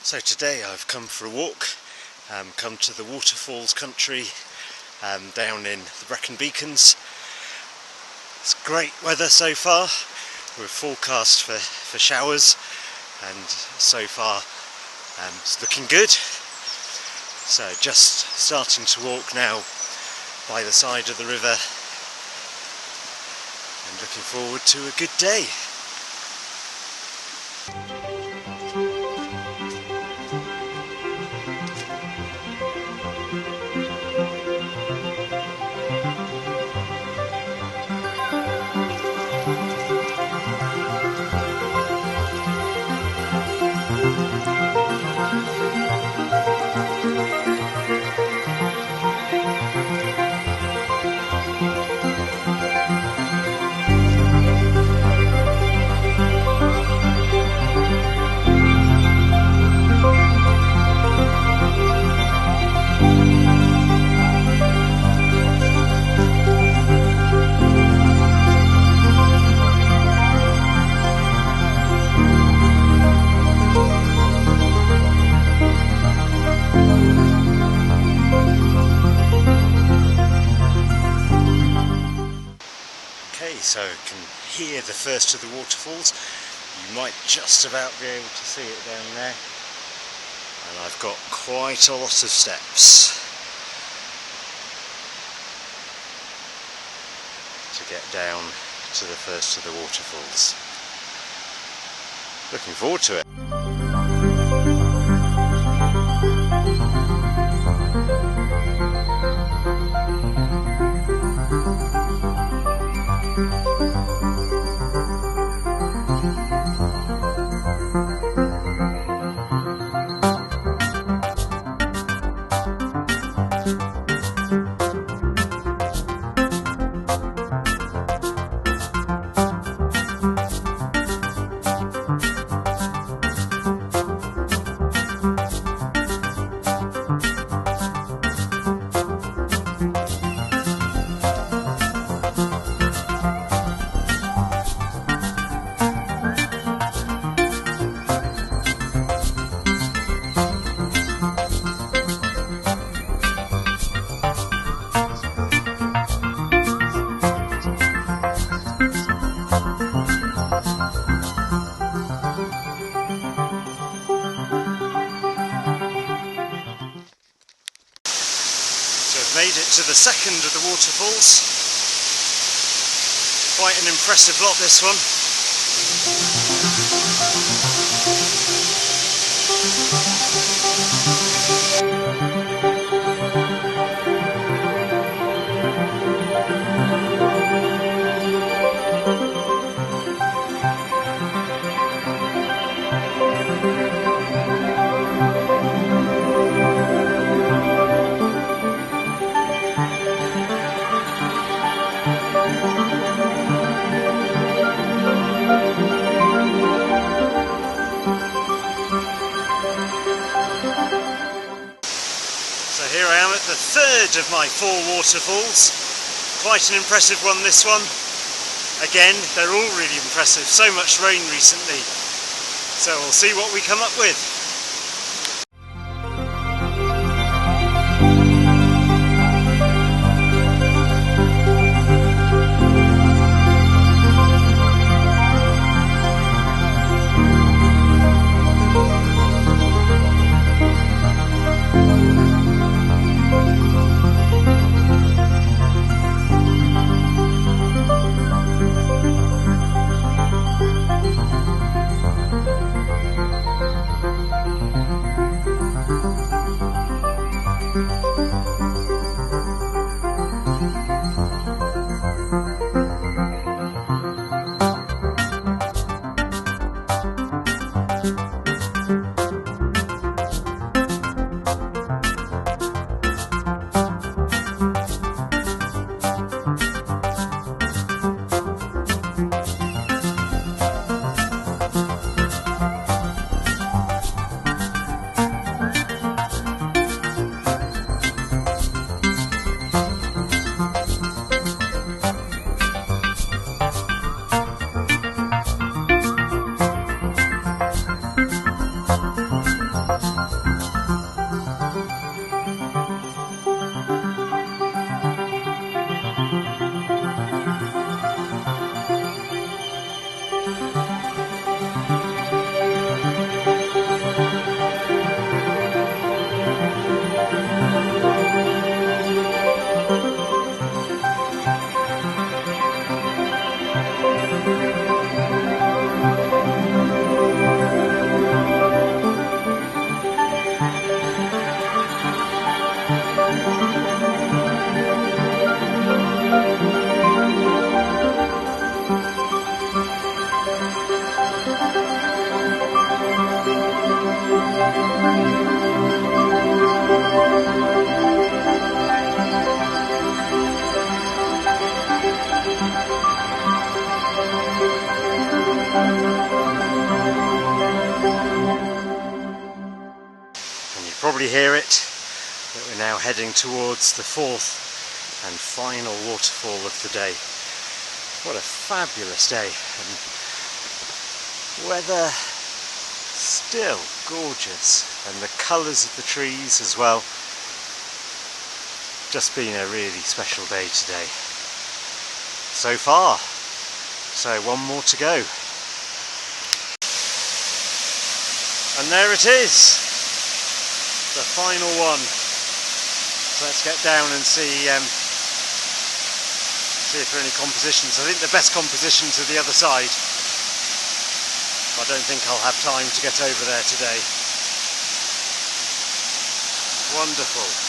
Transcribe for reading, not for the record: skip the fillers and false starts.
So today I've come for a walk, come to the Waterfalls country down in the Brecon Beacons. It's great weather so far. We're forecast for showers, and so far it's looking good. So just starting to walk now by the side of the river and looking forward to a good day. So you can hear the first of the waterfalls. You might just about be able to see it down there. And I've got quite a lot of steps to get down to the first of the waterfalls. Looking forward to it. Made it to the second of the waterfalls. Quite an impressive lot, this one. Here I am at the third of my 4 waterfalls. Quite an impressive one, this one. Again, they're all really impressive. So much rain recently. So we'll see what we come up with. probably hear it, that we're now heading towards the fourth and final waterfall of the day. What a fabulous day, and weather still gorgeous, and the colours of the trees as well. Just been a really special day today so far, so one more to go. And there it is, the final one. So let's get down and see if there are any compositions. I think the best compositions are the other side. I don't think I'll have time to get over there today. Wonderful.